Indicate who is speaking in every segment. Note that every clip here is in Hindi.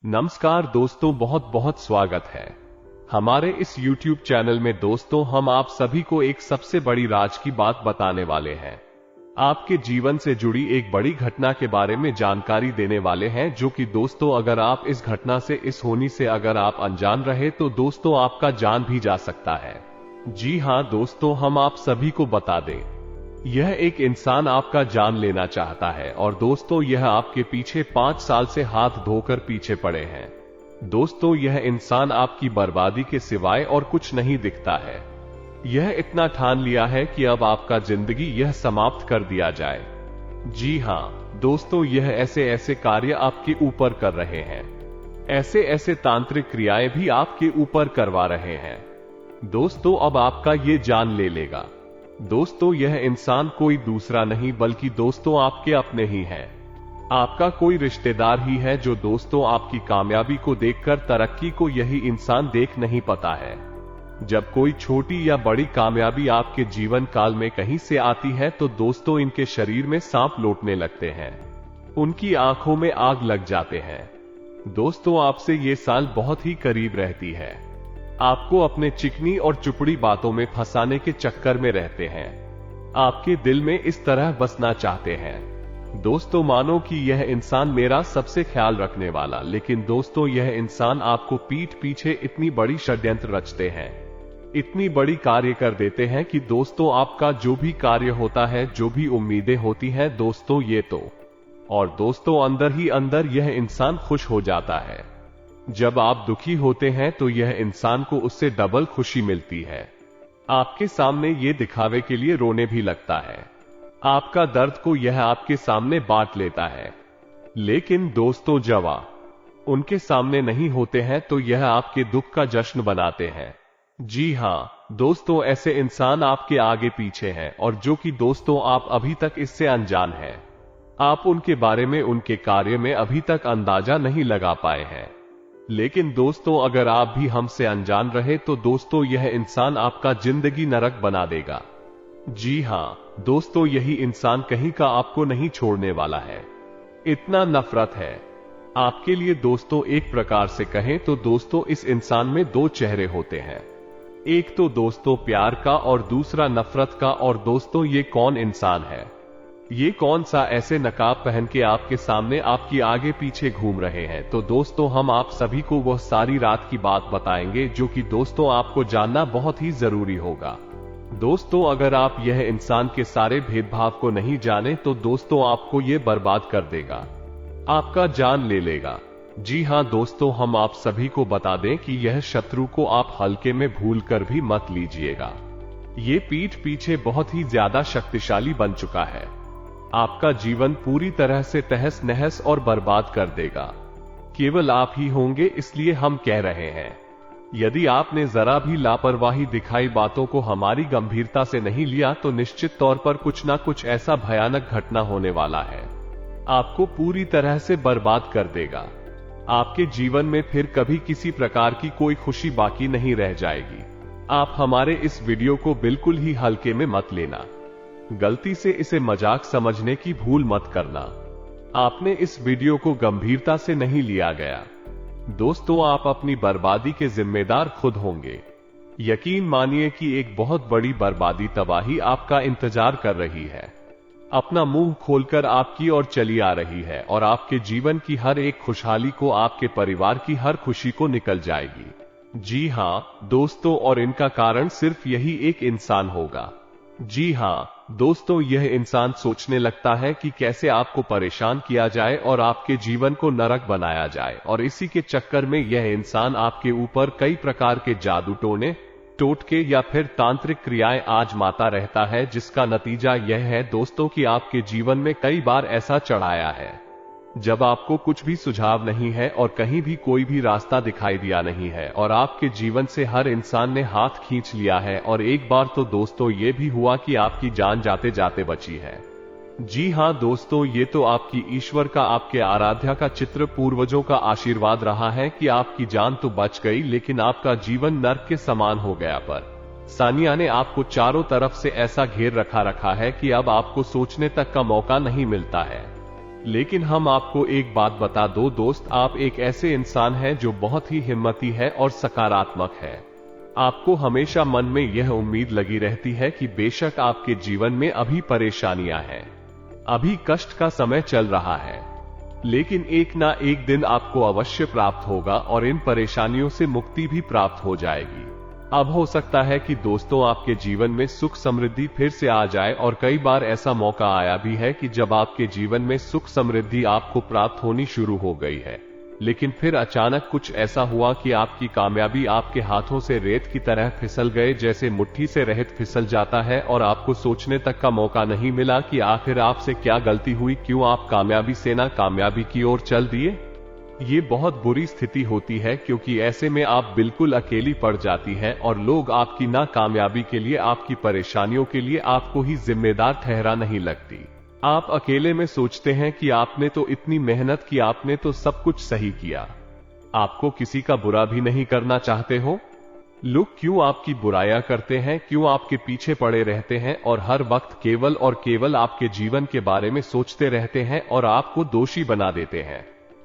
Speaker 1: नमस्कार दोस्तों, बहुत बहुत स्वागत है हमारे इस YouTube चैनल में। दोस्तों, हम आप सभी को एक सबसे बड़ी राज की बात बताने वाले हैं। आपके जीवन से जुड़ी एक बड़ी घटना के बारे में जानकारी देने वाले हैं, जो कि दोस्तों अगर आप इस घटना से, इस होनी से अगर आप अनजान रहे तो दोस्तों आपका जान भी जा सकता है। जी हां दोस्तों, हम आप सभी को बता दें, यह एक इंसान आपका जान लेना चाहता है और दोस्तों यह आपके पीछे 5 साल से हाथ धोकर पीछे पड़े हैं। दोस्तों, यह इंसान आपकी बर्बादी के सिवाय और कुछ नहीं दिखता है। यह इतना ठान लिया है कि अब आपका जिंदगी यह समाप्त कर दिया जाए। जी हां दोस्तों, यह ऐसे ऐसे कार्य आपके ऊपर कर रहे हैं, ऐसे ऐसे तांत्रिक क्रियाएं भी आपके ऊपर करवा रहे हैं। दोस्तों, अब आपका ये जान ले लेगा। दोस्तों, यह इंसान कोई दूसरा नहीं बल्कि दोस्तों आपके अपने ही हैं। आपका कोई रिश्तेदार ही है जो दोस्तों आपकी कामयाबी को देखकर तरक्की को यही इंसान देख नहीं पाता है। जब कोई छोटी या बड़ी कामयाबी आपके जीवन काल में कहीं से आती है तो दोस्तों इनके शरीर में सांप लौटने लगते हैं, उनकी आंखों में आग लग जाते हैं। दोस्तों, आपसे ये साल बहुत ही करीब रहती है, आपको अपने चिकनी और चुपड़ी बातों में फंसाने के चक्कर में रहते हैं, आपके दिल में इस तरह बसना चाहते हैं। दोस्तों, मानो कि यह इंसान मेरा सबसे ख्याल रखने वाला, लेकिन दोस्तों यह इंसान आपको पीठ पीछे इतनी बड़ी षड्यंत्र रचते हैं, इतनी बड़ी कार्य कर देते हैं कि दोस्तों आपका जो भी कार्य होता है, जो भी उम्मीदें होती हैं दोस्तों, ये तो और दोस्तों अंदर ही अंदर यह इंसान खुश हो जाता है। जब आप दुखी होते हैं तो यह इंसान को उससे डबल खुशी मिलती है। आपके सामने ये दिखावे के लिए रोने भी लगता है, आपका दर्द को यह आपके सामने बांट लेता है। लेकिन दोस्तों जब आप उनके सामने नहीं होते हैं तो यह आपके दुख का जश्न बनाते हैं। जी हां दोस्तों, ऐसे इंसान आपके आगे पीछे हैं और जो कि दोस्तों आप अभी तक इससे अनजान हैं। आप उनके बारे में, उनके कार्य में अभी तक अंदाजा नहीं लगा पाए हैं। लेकिन दोस्तों अगर आप भी हमसे अनजान रहे तो दोस्तों यह इंसान आपका जिंदगी नरक बना देगा। जी हां दोस्तों, यही इंसान कहीं का आपको नहीं छोड़ने वाला है, इतना नफरत है आपके लिए। दोस्तों एक प्रकार से कहें तो दोस्तों इस इंसान में दो चेहरे होते हैं, एक तो दोस्तों प्यार का और दूसरा नफरत का। और दोस्तों ये कौन इंसान है, ये कौन सा ऐसे नकाब पहन के आपके सामने, आपकी आगे पीछे घूम रहे हैं? तो दोस्तों हम आप सभी को वह सारी रात की बात बताएंगे जो कि दोस्तों आपको जानना बहुत ही जरूरी होगा। दोस्तों अगर आप यह इंसान के सारे भेदभाव को नहीं जाने तो दोस्तों आपको ये बर्बाद कर देगा, आपका जान ले लेगा। जी हां दोस्तों, हम आप सभी को बता दें कि यह शत्रु को आप हल्के में भूल कर भी मत लीजिएगा। ये पीठ पीछे बहुत ही ज्यादा शक्तिशाली बन चुका है, आपका जीवन पूरी तरह से तहस नहस और बर्बाद कर देगा। केवल आप ही होंगे, इसलिए हम कह रहे हैं, यदि आपने जरा भी लापरवाही दिखाई, बातों को हमारी गंभीरता से नहीं लिया तो निश्चित तौर पर कुछ ना कुछ ऐसा भयानक घटना होने वाला है, आपको पूरी तरह से बर्बाद कर देगा। आपके जीवन में फिर कभी किसी प्रकार की कोई खुशी बाकी नहीं रह जाएगी। आप हमारे इस वीडियो को बिल्कुल ही हल्के में मत लेना, गलती से इसे मजाक समझने की भूल मत करना। आपने इस वीडियो को गंभीरता से नहीं लिया गया। दोस्तों आप अपनी बर्बादी के जिम्मेदार खुद होंगे। यकीन मानिए कि एक बहुत बड़ी बर्बादी, तबाही आपका इंतजार कर रही है, अपना मुंह खोलकर आपकी ओर चली आ रही है और आपके जीवन की हर एक खुशहाली को, आपके परिवार की हर खुशी को निकल जाएगी। जी हां दोस्तों, और इनका कारण सिर्फ यही एक इंसान होगा। जी हां दोस्तों, यह इंसान सोचने लगता है कि कैसे आपको परेशान किया जाए और आपके जीवन को नरक बनाया जाए, और इसी के चक्कर में यह इंसान आपके ऊपर कई प्रकार के जादू टोटके या फिर तांत्रिक क्रियाएं आजमाता रहता है, जिसका नतीजा यह है दोस्तों कि आपके जीवन में कई बार ऐसा चढ़ाया है जब आपको कुछ भी सुझाव नहीं है और कहीं भी कोई भी रास्ता दिखाई दिया नहीं है, और आपके जीवन से हर इंसान ने हाथ खींच लिया है। और एक बार तो दोस्तों ये भी हुआ कि आपकी जान जाते जाते बची है। जी हां दोस्तों, ये तो आपकी ईश्वर का, आपके आराध्या का चित्र, पूर्वजों का आशीर्वाद रहा है कि आपकी जान तो बच गई, लेकिन आपका जीवन नर्क के समान हो गया। पर सानिया ने आपको चारों तरफ से ऐसा घेर रखा है कि अब आपको सोचने तक का मौका नहीं मिलता है। लेकिन हम आपको एक बात बता दो दोस्त, आप एक ऐसे इंसान हैं जो बहुत ही हिम्मती है और सकारात्मक है। आपको हमेशा मन में यह उम्मीद लगी रहती है कि बेशक आपके जीवन में अभी परेशानियां हैं, अभी कष्ट का समय चल रहा है, लेकिन एक ना एक दिन आपको अवश्य प्राप्त होगा और इन परेशानियों से मुक्ति भी प्राप्त हो जाएगी। अब हो सकता है कि दोस्तों आपके जीवन में सुख समृद्धि फिर से आ जाए, और कई बार ऐसा मौका आया भी है कि जब आपके जीवन में सुख समृद्धि आपको प्राप्त होनी शुरू हो गई है, लेकिन फिर अचानक कुछ ऐसा हुआ कि आपकी कामयाबी आपके हाथों से रेत की तरह फिसल गए, जैसे मुट्ठी से रेत फिसल जाता है, और आपको सोचने तक का मौका नहीं मिला कि आखिर आपसे क्या गलती हुई, क्यों आप कामयाबी से ना कामयाबी की ओर चल दिए। ये बहुत बुरी स्थिति होती है, क्योंकि ऐसे में आप बिल्कुल अकेली पड़ जाती हैं और लोग आपकी नाकामयाबी के लिए, आपकी परेशानियों के लिए आपको ही जिम्मेदार ठहरा नहीं लगती। आप अकेले में सोचते हैं कि आपने तो इतनी मेहनत की, आपने तो सब कुछ सही किया, आपको किसी का बुरा भी नहीं करना चाहते हो। लोग क्यों आपकी बुराइयां करते हैं, क्यों आपके पीछे पड़े रहते हैं और हर वक्त केवल और केवल आपके जीवन के बारे में सोचते रहते हैं और आपको दोषी बना देते हैं।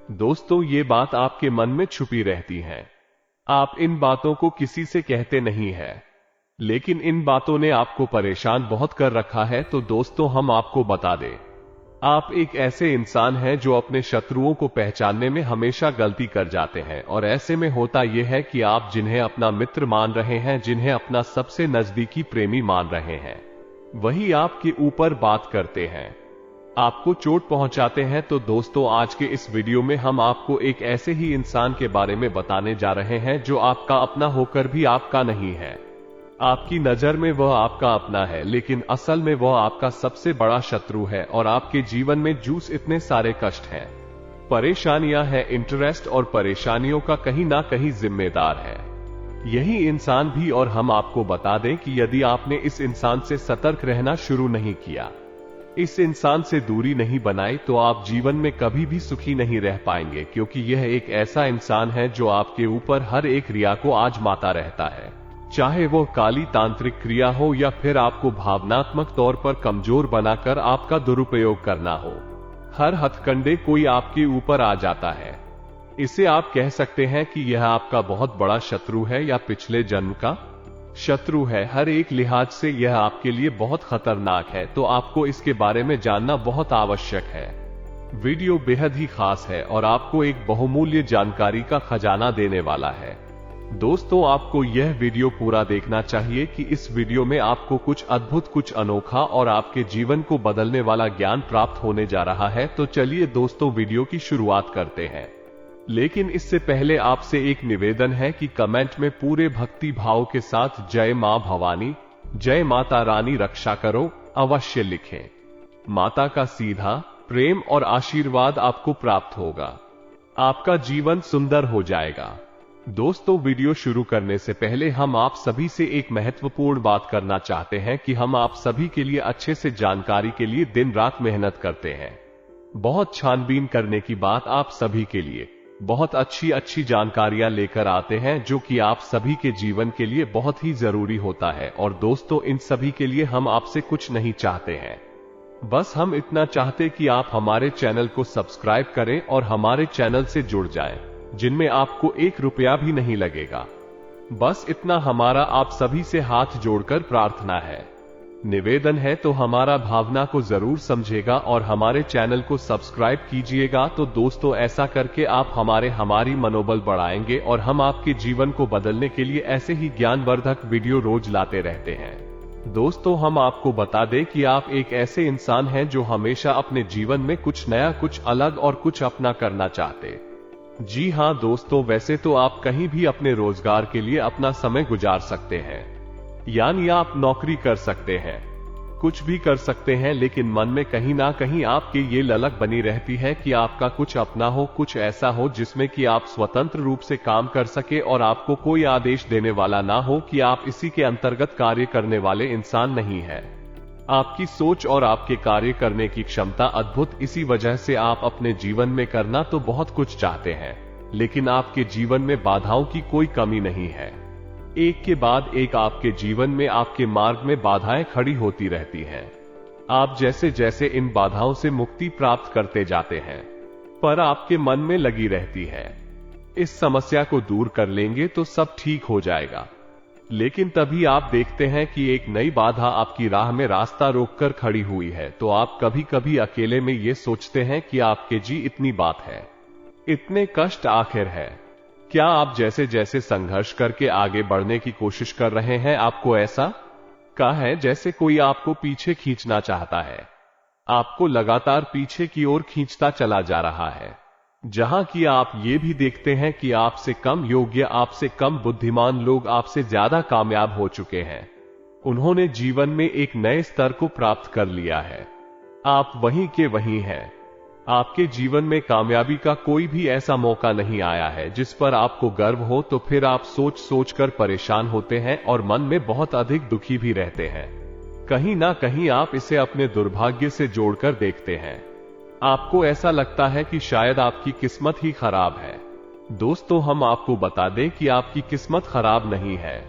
Speaker 1: दोस्तों, ये बात आपके मन में छुपी रहती है, आप इन बातों को किसी से कहते नहीं है, लेकिन इन बातों ने आपको परेशान बहुत कर रखा है। तो दोस्तों, हम आपको बता दें, आप एक ऐसे इंसान हैं जो अपने शत्रुओं को पहचानने में हमेशा गलती कर जाते हैं, और ऐसे में होता यह है कि आप जिन्हें अपना मित्र मान रहे हैं, जिन्हें अपना सबसे नजदीकी प्रेमी मान रहे हैं, वही आपके ऊपर बात करते हैं, आपको चोट पहुंचाते हैं। तो दोस्तों, आज के इस वीडियो में हम आपको एक ऐसे ही इंसान के बारे में बताने जा रहे हैं जो आपका अपना होकर भी आपका नहीं है। आपकी नजर में वह आपका अपना है, लेकिन असल में वह आपका सबसे बड़ा शत्रु है, और आपके जीवन में जूस इतने सारे कष्ट हैं, परेशानियां हैं, इंटरेस्ट और परेशानियों का कहीं ना कहीं जिम्मेदार है यही इंसान भी। और हम आपको बता दें कि यदि आपने इस इंसान से सतर्क रहना शुरू नहीं किया, इस इंसान से दूरी नहीं बनाई, तो आप जीवन में कभी भी सुखी नहीं रह पाएंगे, क्योंकि यह एक ऐसा इंसान है जो आपके ऊपर हर एक क्रिया को आजमाता रहता है, चाहे वो काली तांत्रिक क्रिया हो या फिर आपको भावनात्मक तौर पर कमजोर बनाकर आपका दुरुपयोग करना हो। हर हथकंडे कोई आपके ऊपर आ जाता है। इसे आप कह सकते हैं कि यह आपका बहुत बड़ा शत्रु है या पिछले जन्म का शत्रु है। हर एक लिहाज से यह आपके लिए बहुत खतरनाक है, तो आपको इसके बारे में जानना बहुत आवश्यक है। वीडियो बेहद ही खास है और आपको एक बहुमूल्य जानकारी का खजाना देने वाला है। दोस्तों, आपको यह वीडियो पूरा देखना चाहिए कि इस वीडियो में आपको कुछ अद्भुत, कुछ अनोखा और आपके जीवन को बदलने वाला ज्ञान प्राप्त होने जा रहा है। तो चलिए दोस्तों, वीडियो की शुरुआत करते हैं, लेकिन इससे पहले आपसे एक निवेदन है कि कमेंट में पूरे भक्ति भाव के साथ जय मां भवानी, जय माता रानी रक्षा करो अवश्य लिखें। माता का सीधा प्रेम और आशीर्वाद आपको प्राप्त होगा, आपका जीवन सुंदर हो जाएगा। दोस्तों, वीडियो शुरू करने से पहले हम आप सभी से एक महत्वपूर्ण बात करना चाहते हैं कि हम आप सभी के लिए अच्छे से जानकारी के लिए दिन रात मेहनत करते हैं। बहुत छानबीन करने की बात आप सभी के लिए बहुत अच्छी जानकारियां लेकर आते हैं, जो कि आप सभी के जीवन के लिए बहुत ही जरूरी होता है। और दोस्तों, इन सभी के लिए हम आपसे कुछ नहीं चाहते हैं, बस हम इतना चाहते कि आप हमारे चैनल को सब्सक्राइब करें और हमारे चैनल से जुड़ जाएं, जिनमें आपको 1 रुपया भी नहीं लगेगा। बस इतना हमारा आप सभी से हाथ जोड़कर प्रार्थना है, निवेदन है। तो हमारा भावना को जरूर समझेगा और हमारे चैनल को सब्सक्राइब कीजिएगा। तो दोस्तों, ऐसा करके आप हमारी मनोबल बढ़ाएंगे और हम आपके जीवन को बदलने के लिए ऐसे ही ज्ञानवर्धक वीडियो रोज लाते रहते हैं। दोस्तों, हम आपको बता दें कि आप एक ऐसे इंसान हैं जो हमेशा अपने जीवन में कुछ नया, कुछ अलग और कुछ अपना करना चाहते। जी हां दोस्तों, वैसे तो आप कहीं भी अपने रोजगार के लिए अपना समय गुजार सकते हैं, यानी आप नौकरी कर सकते हैं, कुछ भी कर सकते हैं, लेकिन मन में कहीं ना कहीं आपके ये ललक बनी रहती है कि आपका कुछ अपना हो, कुछ ऐसा हो जिसमें कि आप स्वतंत्र रूप से काम कर सके और आपको कोई आदेश देने वाला ना हो कि आप इसी के अंतर्गत कार्य करने वाले इंसान नहीं है। आपकी सोच और आपके कार्य करने की क्षमता अद्भुत, इसी वजह से आप अपने जीवन में करना तो बहुत कुछ चाहते हैं, लेकिन आपके जीवन में बाधाओं की कोई कमी नहीं है। एक के बाद एक आपके जीवन में, आपके मार्ग में बाधाएं खड़ी होती रहती हैं। आप जैसे जैसे इन बाधाओं से मुक्ति प्राप्त करते जाते हैं, पर आपके मन में लगी रहती है। इस समस्या को दूर कर लेंगे तो सब ठीक हो जाएगा। लेकिन तभी आप देखते हैं कि एक नई बाधा आपकी राह में रास्ता रोककर खड़ी हुई है, तो आप कभी कभी अकेले में ये सोचते हैं कि आपके जी इतनी बात है, इतने कष्ट आखिर है। क्या आप जैसे जैसे संघर्ष करके आगे बढ़ने की कोशिश कर रहे हैं, आपको ऐसा का है जैसे कोई आपको पीछे खींचना चाहता है, आपको लगातार पीछे की ओर खींचता चला जा रहा है, जहां कि आप ये भी देखते हैं कि आपसे कम योग्य, आपसे कम बुद्धिमान लोग आपसे ज्यादा कामयाब हो चुके हैं। उन्होंने जीवन में एक नए स्तर को प्राप्त कर लिया है। आप वहीं के वहीं हैं। आपके जीवन में कामयाबी का कोई भी ऐसा मौका नहीं आया है जिस पर आपको गर्व हो, तो फिर आप सोच सोच कर परेशान होते हैं और मन में बहुत अधिक दुखी भी रहते हैं। कहीं ना कहीं आप इसे अपने दुर्भाग्य से जोड़कर देखते हैं। आपको ऐसा लगता है कि शायद आपकी किस्मत ही खराब है। दोस्तों, हम आपको बता दें कि आपकी किस्मत खराब नहीं है।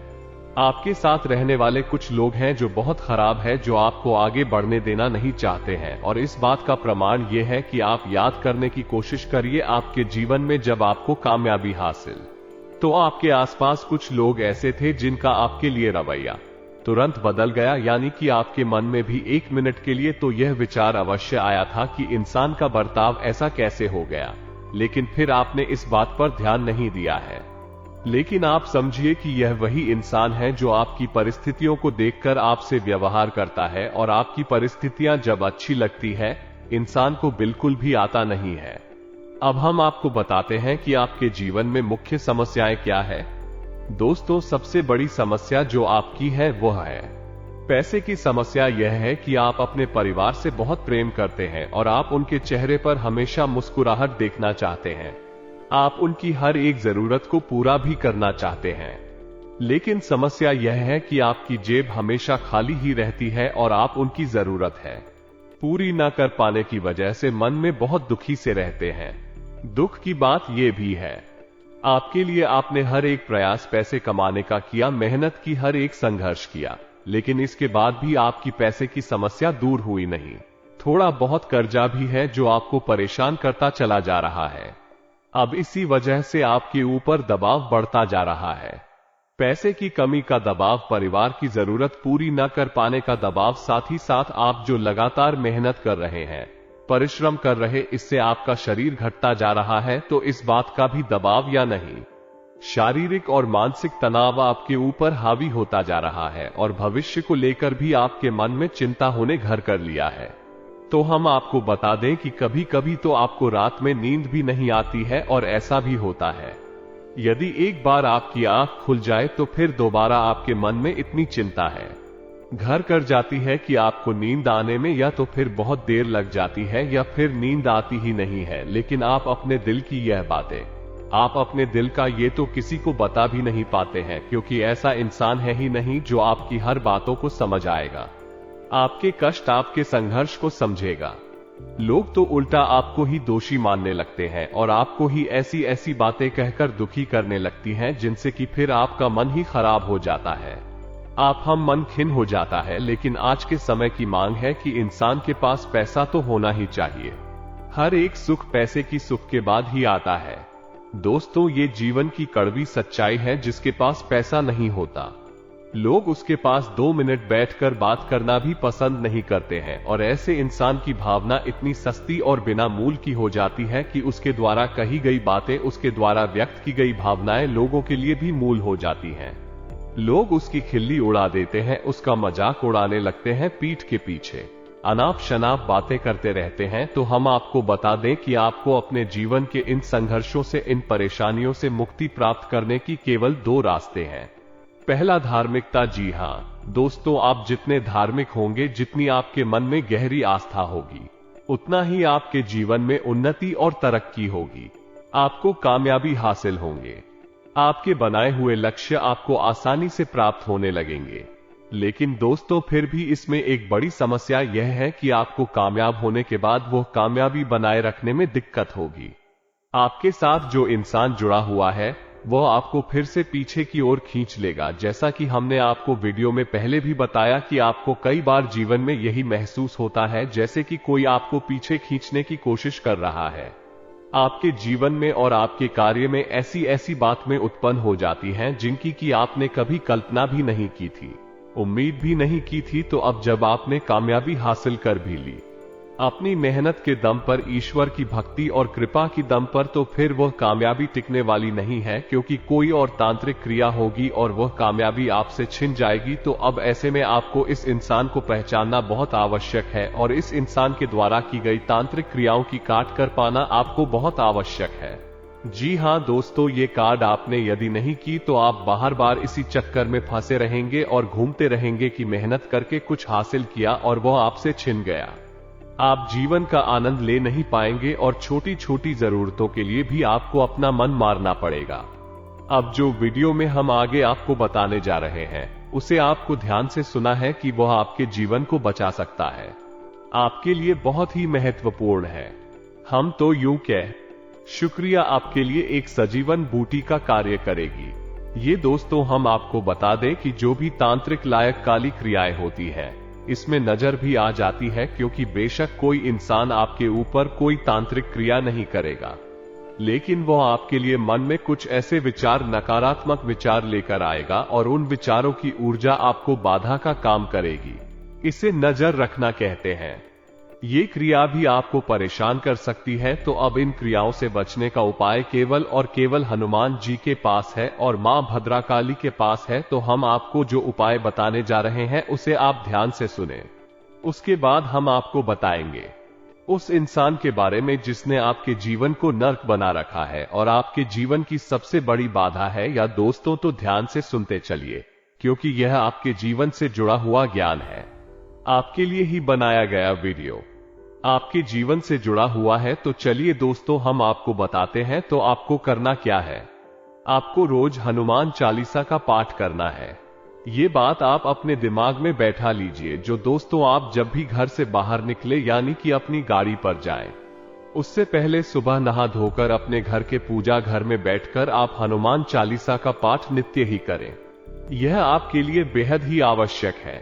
Speaker 1: आपके साथ रहने वाले कुछ लोग हैं जो बहुत खराब है, जो आपको आगे बढ़ने देना नहीं चाहते हैं। और इस बात का प्रमाण यह है कि आप याद करने की कोशिश करिए आपके जीवन में जब आपको कामयाबी हासिल, तो आपके आसपास कुछ लोग ऐसे थे जिनका आपके लिए रवैया तुरंत बदल गया। यानी कि आपके मन में भी एक मिनट के लिए तो यह विचार अवश्य आया था कि इंसान का बर्ताव ऐसा कैसे हो गया, लेकिन फिर आपने इस बात पर ध्यान नहीं दिया है। लेकिन आप समझिए कि यह वही इंसान है जो आपकी परिस्थितियों को देखकर आपसे व्यवहार करता है, और आपकी परिस्थितियां जब अच्छी लगती है इंसान को बिल्कुल भी आता नहीं है। अब हम आपको बताते हैं कि आपके जीवन में मुख्य समस्याएं क्या है। दोस्तों, सबसे बड़ी समस्या जो आपकी है वह है पैसे की समस्या। यह है कि आप अपने परिवार से बहुत प्रेम करते हैं और आप उनके चेहरे पर हमेशा मुस्कुराहट देखना चाहते हैं। आप उनकी हर एक जरूरत को पूरा भी करना चाहते हैं, लेकिन समस्या यह है कि आपकी जेब हमेशा खाली ही रहती है और आप उनकी जरूरत है पूरी न कर पाने की वजह से मन में बहुत दुखी से रहते हैं। दुख की बात यह भी है, आपके लिए आपने हर एक प्रयास पैसे कमाने का किया, मेहनत की, हर एक संघर्ष किया, लेकिन इसके बाद भी आपकी पैसे की समस्या दूर हुई नहीं। थोड़ा बहुत कर्जा भी है जो आपको परेशान करता चला जा रहा है। अब इसी वजह से आपके ऊपर दबाव बढ़ता जा रहा है। पैसे की कमी का दबाव, परिवार की जरूरत पूरी न कर पाने का दबाव, साथ ही साथ आप जो लगातार मेहनत कर रहे हैं, परिश्रम कर रहे, इससे आपका शरीर घटता जा रहा है, तो इस बात का भी दबाव या नहीं, शारीरिक और मानसिक तनाव आपके ऊपर हावी होता जा रहा है और भविष्य को लेकर भी आपके मन में चिंता होने घर कर लिया है। तो हम आपको बता दें कि कभी कभी तो आपको रात में नींद भी नहीं आती है, और ऐसा भी होता है यदि एक बार आपकी आंख खुल जाए तो फिर दोबारा आपके मन में इतनी चिंता है घर कर जाती है कि आपको नींद आने में या तो फिर बहुत देर लग जाती है या फिर नींद आती ही नहीं है। लेकिन आप अपने दिल की यह बातें, आप अपने दिल का ये तो किसी को बता भी नहीं पाते हैं, क्योंकि ऐसा इंसान है ही नहीं जो आपकी हर बातों को समझ आएगा, आपके कष्ट, आपके संघर्ष को समझेगा। लोग तो उल्टा आपको ही दोषी मानने लगते हैं और आपको ही ऐसी ऐसी बातें कहकर दुखी करने लगती हैं जिनसे कि फिर आपका मन ही खराब हो जाता है, आप हम मन खिन्न हो जाता है। लेकिन आज के समय की मांग है कि इंसान के पास पैसा तो होना ही चाहिए। हर एक सुख पैसे की सुख के बाद ही आता है। दोस्तों, ये जीवन की कड़वी सच्चाई है। जिसके पास पैसा नहीं होता, लोग उसके पास 2 मिनट बैठकर बात करना भी पसंद नहीं करते हैं, और ऐसे इंसान की भावना इतनी सस्ती और बिना मूल की हो जाती है कि उसके द्वारा कही गई बातें, उसके द्वारा व्यक्त की गई भावनाएं लोगों के लिए भी मूल हो जाती हैं। लोग उसकी खिल्ली उड़ा देते हैं, उसका मजाक उड़ाने लगते हैं, पीठ के पीछे अनाप शनाप बातें करते रहते हैं। तो हम आपको बता दें कि आपको अपने जीवन के इन संघर्षों से, इन परेशानियों से मुक्ति प्राप्त करने की केवल 2 रास्ते हैं। पहला, धार्मिकता। जी हाँ दोस्तों, आप जितने धार्मिक होंगे, जितनी आपके मन में गहरी आस्था होगी, उतना ही आपके जीवन में उन्नति और तरक्की होगी, आपको कामयाबी हासिल होंगे, आपके बनाए हुए लक्ष्य आपको आसानी से प्राप्त होने लगेंगे। लेकिन दोस्तों, फिर भी इसमें एक बड़ी समस्या यह है कि आपको कामयाब होने के बाद वो कामयाबी बनाए रखने में दिक्कत होगी। आपके साथ जो इंसान जुड़ा हुआ है वह आपको फिर से पीछे की ओर खींच लेगा। जैसा कि हमने आपको वीडियो में पहले भी बताया कि आपको कई बार जीवन में यही महसूस होता है, जैसे कि कोई आपको पीछे खींचने की कोशिश कर रहा है। आपके जीवन में और आपके कार्य में ऐसी ऐसी बातें उत्पन्न हो जाती हैं जिनकी कि आपने कभी कल्पना भी नहीं की थी, उम्मीद भी नहीं की थी। तो अब जब आपने कामयाबी हासिल कर भी ली अपनी मेहनत के दम पर, ईश्वर की भक्ति और कृपा की दम पर, तो फिर वह कामयाबी टिकने वाली नहीं है, क्योंकि कोई और तांत्रिक क्रिया होगी और वह कामयाबी आपसे छिन जाएगी। तो अब ऐसे में आपको इस इंसान को पहचानना बहुत आवश्यक है और इस इंसान के द्वारा की गई तांत्रिक क्रियाओं की काट कर पाना आपको बहुत आवश्यक है। जी हां दोस्तों, ये कार्ड आपने यदि नहीं की तो आप बार बार इसी चक्कर में फंसे रहेंगे और घूमते रहेंगे कि मेहनत करके कुछ हासिल किया और वह आपसे छिन गया। आप जीवन का आनंद ले नहीं पाएंगे और छोटी छोटी जरूरतों के लिए भी आपको अपना मन मारना पड़ेगा। अब जो वीडियो में हम आगे आपको बताने जा रहे हैं उसे आपको ध्यान से सुना है कि वह आपके जीवन को बचा सकता है, आपके लिए बहुत ही महत्वपूर्ण है। हम तो यूं कह शुक्रिया आपके लिए एक सजीवन बूटी का कार्य करेगी। ये दोस्तों हम आपको बता दें कि जो भी तांत्रिक लायक काली क्रियाएं होती हैं इसमें नजर भी आ जाती है, क्योंकि बेशक कोई इंसान आपके ऊपर कोई तांत्रिक क्रिया नहीं करेगा, लेकिन वह आपके लिए मन में कुछ ऐसे विचार, नकारात्मक विचार लेकर आएगा और उन विचारों की ऊर्जा आपको बाधा का काम करेगी। इसे नजर रखना कहते हैं। ये क्रिया भी आपको परेशान कर सकती है। तो अब इन क्रियाओं से बचने का उपाय केवल और केवल हनुमान जी के पास है और मां भद्राकाली के पास है। तो हम आपको जो उपाय बताने जा रहे हैं उसे आप ध्यान से सुनें। उसके बाद हम आपको बताएंगे उस इंसान के बारे में जिसने आपके जीवन को नर्क बना रखा है और आपके जीवन की सबसे बड़ी बाधा है। या दोस्तों तो ध्यान से सुनते चलिए, क्योंकि यह आपके जीवन से जुड़ा हुआ ज्ञान है, आपके लिए ही बनाया गया वीडियो आपके जीवन से जुड़ा हुआ है। तो चलिए दोस्तों हम आपको बताते हैं। तो आपको करना क्या है, आपको रोज हनुमान चालीसा का पाठ करना है। ये बात आप अपने दिमाग में बैठा लीजिए। जो दोस्तों आप जब भी घर से बाहर निकले, यानी कि अपनी गाड़ी पर जाएं, उससे पहले सुबह नहा धोकर अपने घर के पूजा घर में बैठकर आप हनुमान चालीसा का पाठ नित्य ही करें। यह आपके लिए बेहद ही आवश्यक है।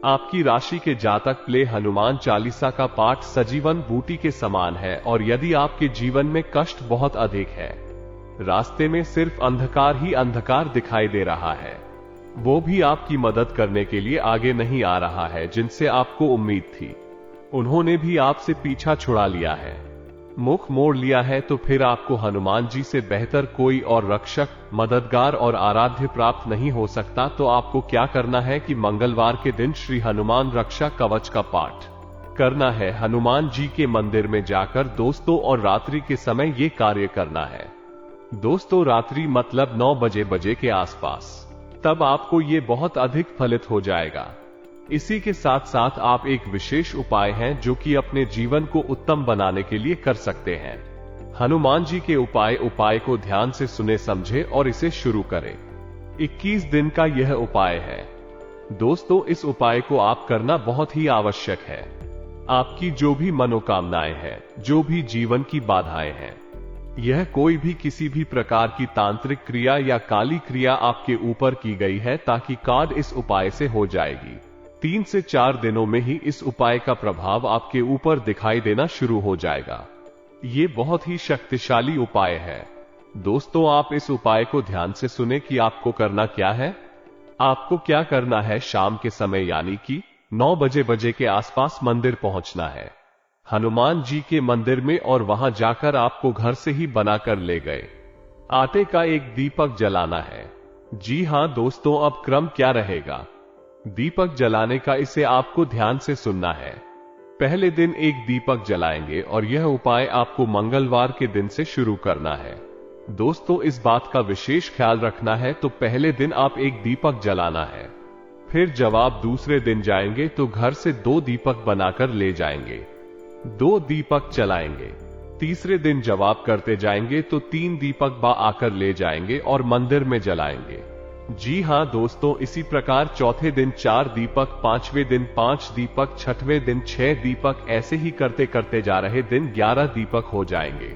Speaker 1: आपकी राशि के जातक प्ले हनुमान चालीसा का पाठ सजीवन बूटी के समान है। और यदि आपके जीवन में कष्ट बहुत अधिक है, रास्ते में सिर्फ अंधकार ही अंधकार दिखाई दे रहा है, वो भी आपकी मदद करने के लिए आगे नहीं आ रहा है, जिनसे आपको उम्मीद थी उन्होंने भी आपसे पीछा छुड़ा लिया है, मुख मोड़ लिया है, तो फिर आपको हनुमान जी से बेहतर कोई और रक्षक, मददगार और आराध्य प्राप्त नहीं हो सकता। तो आपको क्या करना है कि मंगलवार के दिन श्री हनुमान रक्षा कवच का पाठ करना है हनुमान जी के मंदिर में जाकर दोस्तों, और रात्रि के समय ये कार्य करना है दोस्तों। रात्रि मतलब 9 बजे के आसपास, तब आपको ये बहुत अधिक फलित हो जाएगा। इसी के साथ साथ आप एक विशेष उपाय हैं जो कि अपने जीवन को उत्तम बनाने के लिए कर सकते हैं। हनुमान जी के उपाय को ध्यान से सुने समझे और इसे शुरू करें। 21 दिन का यह उपाय है दोस्तों। इस उपाय को आप करना बहुत ही आवश्यक है। आपकी जो भी मनोकामनाएं हैं, जो भी जीवन की बाधाएं हैं, यह कोई भी किसी भी प्रकार की तांत्रिक क्रिया या काली क्रिया आपके ऊपर की गई है, ताकि कार्ड इस उपाय से हो जाएगी। 3 से 4 दिनों में ही इस उपाय का प्रभाव आपके ऊपर दिखाई देना शुरू हो जाएगा। ये बहुत ही शक्तिशाली उपाय है दोस्तों। आप इस उपाय को ध्यान से सुने कि आपको करना क्या है। आपको क्या करना है, शाम के समय यानी कि 9 बजे के आसपास मंदिर पहुंचना है, हनुमान जी के मंदिर में, और वहां जाकर आपको घर से ही बनाकर ले गए आटे का एक दीपक जलाना है। जी हां दोस्तों, अब क्रम क्या रहेगा दीपक जलाने का, इसे आपको ध्यान से सुनना है। पहले दिन एक दीपक जलाएंगे और यह उपाय आपको मंगलवार के दिन से शुरू करना है दोस्तों। इस बात का विशेष ख्याल रखना है। तो पहले दिन आप एक दीपक जलाना है, फिर जब आप दूसरे दिन जाएंगे तो घर से 2 दीपक बनाकर ले जाएंगे, 2 दीपक जलाएंगे। तीसरे दिन जब आप करते जाएंगे तो 3 दीपक आकर ले जाएंगे और मंदिर में जलाएंगे। जी हां दोस्तों, इसी प्रकार चौथे दिन 4 दीपक, 5वें दिन 5 दीपक, 6वें दिन 6 दीपक, ऐसे ही करते करते जा रहे दिन 11 दीपक हो जाएंगे।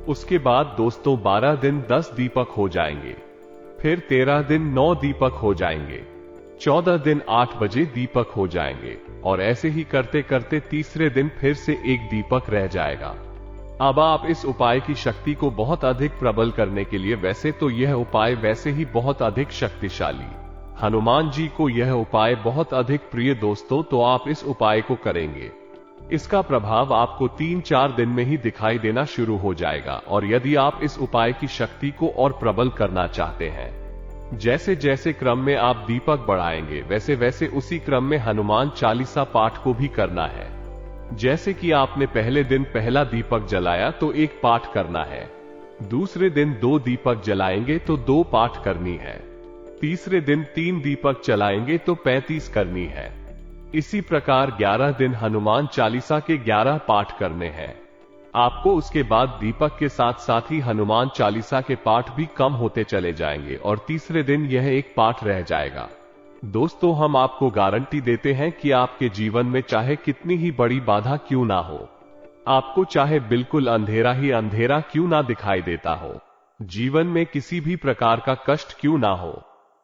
Speaker 1: उसके बाद दोस्तों 12 दिन 10 दीपक हो जाएंगे, फिर 13 दिन 9 दीपक हो जाएंगे, 14 दिन 8 बजे दीपक हो जाएंगे, और ऐसे ही करते करते तीसरे दिन फिर से 1 दीपक रह जाएगा। अब आप इस उपाय की शक्ति को बहुत अधिक प्रबल करने के लिए, वैसे तो यह उपाय वैसे ही बहुत अधिक शक्तिशाली, हनुमान जी को यह उपाय बहुत अधिक प्रिय दोस्तों, तो आप इस उपाय को करेंगे, इसका प्रभाव आपको 3-4 दिन में ही दिखाई देना शुरू हो जाएगा। और यदि आप इस उपाय की शक्ति को और प्रबल करना चाहते हैं, जैसे जैसे क्रम में आप दीपक बढ़ाएंगे वैसे वैसे उसी क्रम में हनुमान चालीसा पाठ को भी करना है। जैसे कि आपने पहले दिन पहला दीपक जलाया तो 1 पाठ करना है, दूसरे दिन 2 दीपक जलाएंगे तो 2 पाठ करनी है, तीसरे दिन 3 दीपक जलाएंगे तो 35 करनी है। इसी प्रकार 11 दिन हनुमान चालीसा के 11 पाठ करने हैं आपको। उसके बाद दीपक के साथ साथ ही हनुमान चालीसा के पाठ भी कम होते चले जाएंगे और तीसरे दिन यह 1 पाठ रह जाएगा। दोस्तों, हम आपको गारंटी देते हैं कि आपके जीवन में चाहे कितनी ही बड़ी बाधा क्यों ना हो, आपको चाहे बिल्कुल अंधेरा ही अंधेरा क्यों ना दिखाई देता हो, जीवन में किसी भी प्रकार का कष्ट क्यों ना हो,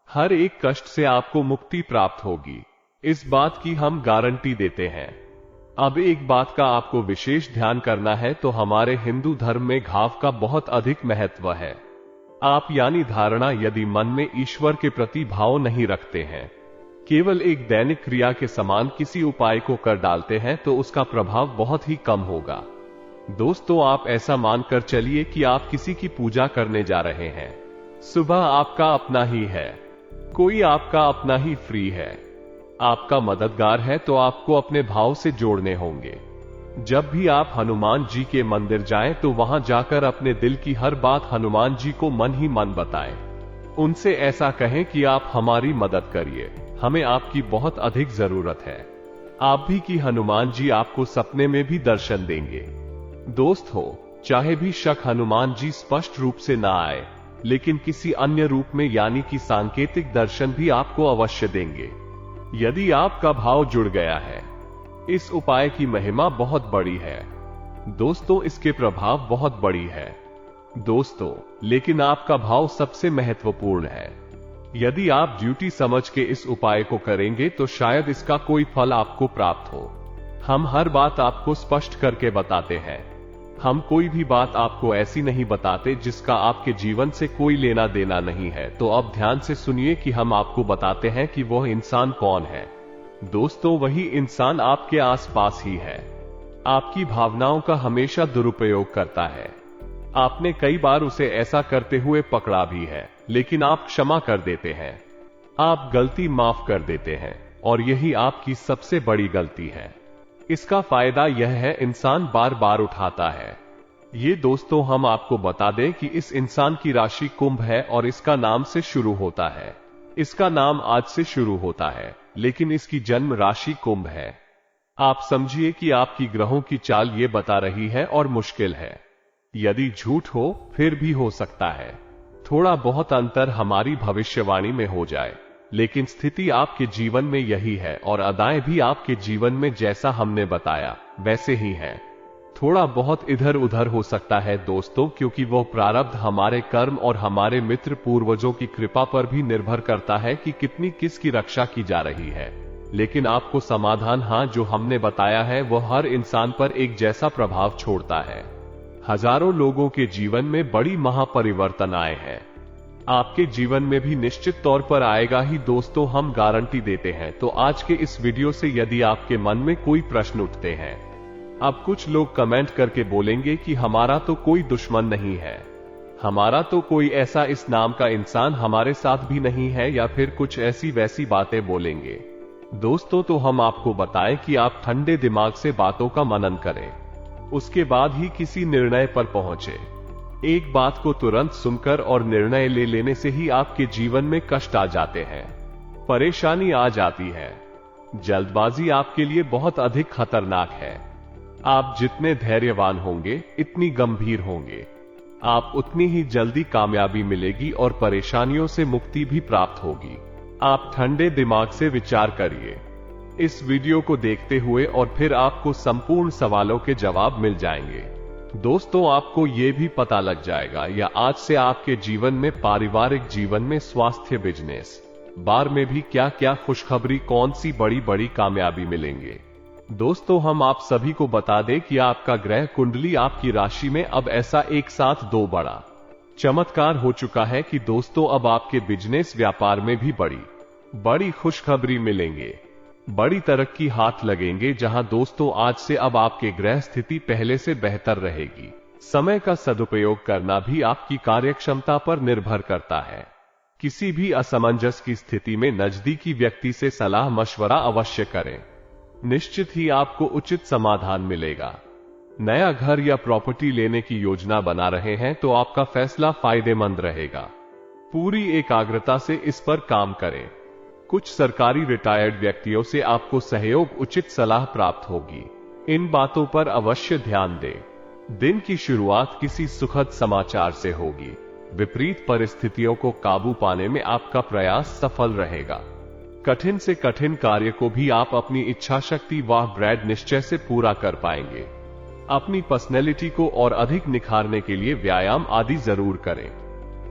Speaker 1: हर एक कष्ट से आपको मुक्ति प्राप्त होगी, इस बात की हम गारंटी देते हैं। अब एक बात का आपको विशेष ध्यान करना है, तो हमारे हिंदू धर्म में घाव का बहुत अधिक महत्व है। आप यानी धारणा यदि मन में ईश्वर के प्रति भाव नहीं रखते हैं, केवल एक दैनिक क्रिया के समान किसी उपाय को कर डालते हैं, तो उसका प्रभाव बहुत ही कम होगा। दोस्तों, आप ऐसा मानकर चलिए कि आप किसी की पूजा करने जा रहे हैं, सुबह आपका अपना ही है, कोई आपका अपना ही फ्री है, आपका मददगार है, तो आपको अपने भाव से जोड़ने होंगे। जब भी आप हनुमान जी के मंदिर जाएं तो वहां जाकर अपने दिल की हर बात हनुमान जी को मन ही मन बताएं। उनसे ऐसा कहें कि आप हमारी मदद करिए, हमें आपकी बहुत अधिक जरूरत है। आप भी कि हनुमान जी आपको सपने में भी दर्शन देंगे। दोस्त हो, चाहे भी शक हनुमान जी स्पष्ट रूप से ना आए, लेकिन किसी अन्य रूप में यानी कि सांकेतिक दर्शन भी आपको अवश्य देंगे, यदि आपका भाव जुड़ गया है। इस उपाय की महिमा बहुत बड़ी है दोस्तों, इसके प्रभाव बहुत बड़ी है दोस्तों, लेकिन आपका भाव सबसे महत्वपूर्ण है। यदि आप ड्यूटी समझ के इस उपाय को करेंगे तो शायद इसका कोई फल आपको प्राप्त हो। हम हर बात आपको स्पष्ट करके बताते हैं, हम कोई भी बात आपको ऐसी नहीं बताते जिसका आपके जीवन से कोई लेना देना नहीं है। तो अब ध्यान से सुनिए कि हम आपको बताते हैं कि वह इंसान कौन है। दोस्तों, वही इंसान आपके आसपास ही है, आपकी भावनाओं का हमेशा दुरुपयोग करता है। आपने कई बार उसे ऐसा करते हुए पकड़ा भी है, लेकिन आप क्षमा कर देते हैं, आप गलती माफ कर देते हैं, और यही आपकी सबसे बड़ी गलती है। इसका फायदा यह है, इंसान बार बार उठाता है। ये दोस्तों, हम आपको बता दें कि इस इंसान की राशि कुंभ है और इसका नाम से शुरू होता है। इसका नाम आज से शुरू होता है, लेकिन इसकी जन्म राशि कुंभ है। आप समझिए कि आपकी ग्रहों की चाल ये बता रही है और मुश्किल है। यदि झूठ हो फिर भी हो सकता है, थोड़ा बहुत अंतर हमारी भविष्यवाणी में हो जाए, लेकिन स्थिति आपके जीवन में यही है और अदाएं भी आपके जीवन में जैसा हमने बताया वैसे ही हैं। थोड़ा बहुत इधर उधर हो सकता है दोस्तों, क्योंकि वो प्रारब्ध हमारे कर्म और हमारे मित्र पूर्वजों की कृपा पर भी निर्भर करता है कि कितनी किसकी रक्षा की जा रही है। लेकिन आपको समाधान, हां, जो हमने बताया है वह हर इंसान पर एक जैसा प्रभाव छोड़ता है। हजारों लोगों के जीवन में बड़ी महापरिवर्तन आए हैं, आपके जीवन में भी निश्चित तौर पर आएगा ही दोस्तों, हम गारंटी देते हैं। तो आज के इस वीडियो से यदि आपके मन में कोई प्रश्न उठते हैं, अब कुछ लोग कमेंट करके बोलेंगे कि हमारा तो कोई दुश्मन नहीं है, हमारा तो कोई ऐसा इस नाम का इंसान हमारे साथ भी नहीं है, या फिर कुछ ऐसी वैसी बातें बोलेंगे। दोस्तों, तो हम आपको बताएं कि आप ठंडे दिमाग से बातों का मनन करें, उसके बाद ही किसी निर्णय पर पहुंचे। एक बात को तुरंत सुनकर और निर्णय ले लेने से ही आपके जीवन में कष्ट आ जाते हैं, परेशानी आ जाती है। जल्दबाजी आपके लिए बहुत अधिक खतरनाक है। आप जितने धैर्यवान होंगे, इतनी गंभीर होंगे, आप उतनी ही जल्दी कामयाबी मिलेगी और परेशानियों से मुक्ति भी प्राप्त होगी। आप ठंडे दिमाग से विचार करिए इस वीडियो को देखते हुए और फिर आपको संपूर्ण सवालों के जवाब मिल जाएंगे। दोस्तों, आपको ये भी पता लग जाएगा या आज से आपके जीवन में, पारिवारिक जीवन में, स्वास्थ्य, बिजनेस, बार में भी क्या क्या खुशखबरी, कौन सी बड़ी बड़ी कामयाबी मिलेंगे। दोस्तों, हम आप सभी को बता दें कि आपका ग्रह कुंडली आपकी राशि में अब ऐसा एक साथ दो बड़ा चमत्कार हो चुका है कि दोस्तों अब आपके बिजनेस, व्यापार में भी बड़ी खुशखबरी मिलेंगे, बड़ी तरक्की हाथ लगेंगे, जहां दोस्तों आज से अब आपके ग्रह स्थिति पहले से बेहतर रहेगी। समय का सदुपयोग करना भी आपकी कार्यक्षमता पर निर्भर करता है। किसी भी असमंजस की स्थिति में नजदीकी व्यक्ति से सलाह मशवरा अवश्य करें, निश्चित ही आपको उचित समाधान मिलेगा। नया घर या प्रॉपर्टी लेने की योजना बना रहे हैं तो आपका फैसला फायदेमंद रहेगा। पूरी एकाग्रता से इस पर काम करें। कुछ सरकारी रिटायर्ड व्यक्तियों से आपको सहयोग, उचित सलाह प्राप्त होगी। इन बातों पर अवश्य ध्यान दें। दिन की शुरुआत किसी सुखद समाचार से होगी। विपरीत परिस्थितियों को काबू पाने में आपका प्रयास सफल रहेगा। कठिन से कठिन कार्य को भी आप अपनी इच्छा शक्ति व दृढ़ निश्चय से पूरा कर पाएंगे। अपनी पर्सनैलिटी को और अधिक निखारने के लिए व्यायाम आदि जरूर करें।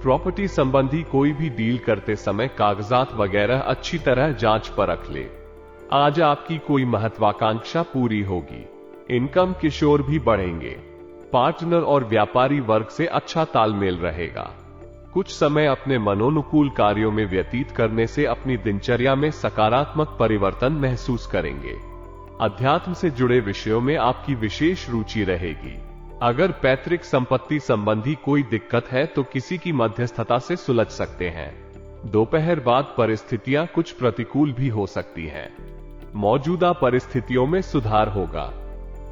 Speaker 1: प्रॉपर्टी संबंधी कोई भी डील करते समय कागजात वगैरह अच्छी तरह जांच परख ले। आज आपकी कोई महत्वाकांक्षा पूरी होगी। इनकम किशोर भी बढ़ेंगे। पार्टनर और व्यापारी वर्ग से अच्छा तालमेल रहेगा। कुछ समय अपने मनोनुकूल कार्यों में व्यतीत करने से अपनी दिनचर्या में सकारात्मक परिवर्तन महसूस करेंगे। अध्यात्म से जुड़े विषयों में आपकी विशेष रुचि रहेगी। अगर पैतृक संपत्ति संबंधी कोई दिक्कत है तो किसी की मध्यस्थता से सुलझ सकते हैं। दोपहर बाद परिस्थितियां कुछ प्रतिकूल भी हो सकती हैं। मौजूदा परिस्थितियों में सुधार होगा।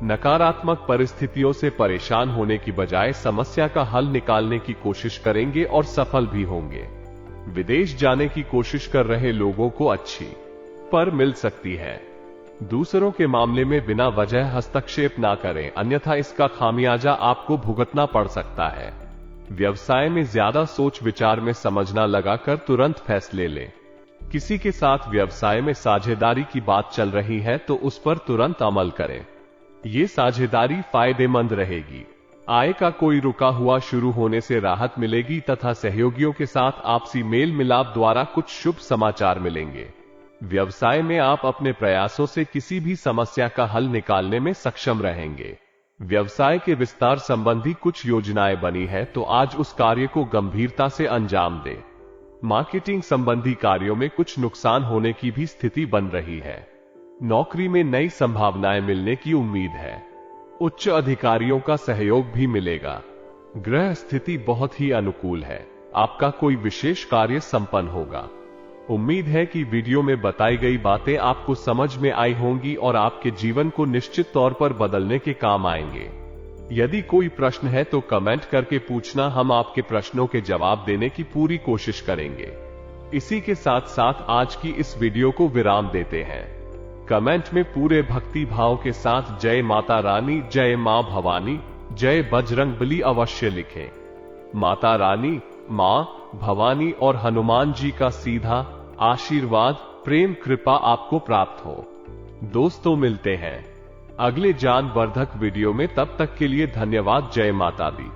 Speaker 1: नकारात्मक परिस्थितियों से परेशान होने की बजाय समस्या का हल निकालने की कोशिश करेंगे और सफल भी होंगे। विदेश जाने की कोशिश कर रहे लोगों को अच्छी पर मिल सकती है। दूसरों के मामले में बिना वजह हस्तक्षेप ना करें, अन्यथा इसका खामियाजा आपको भुगतना पड़ सकता है। व्यवसाय में ज्यादा सोच विचार में समझना लगाकर तुरंत फैसले लें। किसी के साथ व्यवसाय में साझेदारी की बात चल रही है तो उस पर तुरंत अमल करें। ये साझेदारी फायदेमंद रहेगी। आय का कोई रुका हुआ शुरू होने से राहत मिलेगी तथा सहयोगियों के साथ आपसी मेल मिलाप द्वारा कुछ शुभ समाचार मिलेंगे। व्यवसाय में आप अपने प्रयासों से किसी भी समस्या का हल निकालने में सक्षम रहेंगे। व्यवसाय के विस्तार संबंधी कुछ योजनाएं बनी है तो आज उस कार्य को गंभीरता से अंजाम दें। मार्केटिंग संबंधी कार्यों में कुछ नुकसान होने की भी स्थिति बन रही है। नौकरी में नई संभावनाएं मिलने की उम्मीद है। उच्च अधिकारियों का सहयोग भी मिलेगा। ग्रह स्थिति बहुत ही अनुकूल है। आपका कोई विशेष कार्य संपन्न होगा। उम्मीद है कि वीडियो में बताई गई बातें आपको समझ में आई होंगी और आपके जीवन को निश्चित तौर पर बदलने के काम आएंगे। यदि कोई प्रश्न है तो कमेंट करके पूछना, हम आपके प्रश्नों के जवाब देने की पूरी कोशिश करेंगे। इसी के साथ साथ आज की इस वीडियो को विराम देते हैं। कमेंट में पूरे भक्ति भाव के साथ जय माता रानी, जय मां भवानी, जय बजरंगबली अवश्य लिखें। माता रानी, मां भवानी और हनुमान जी का सीधा आशीर्वाद, प्रेम, कृपा आपको प्राप्त हो। दोस्तों, मिलते हैं अगले ज्ञानवर्धक वीडियो में। तब तक के लिए धन्यवाद। जय माता दी।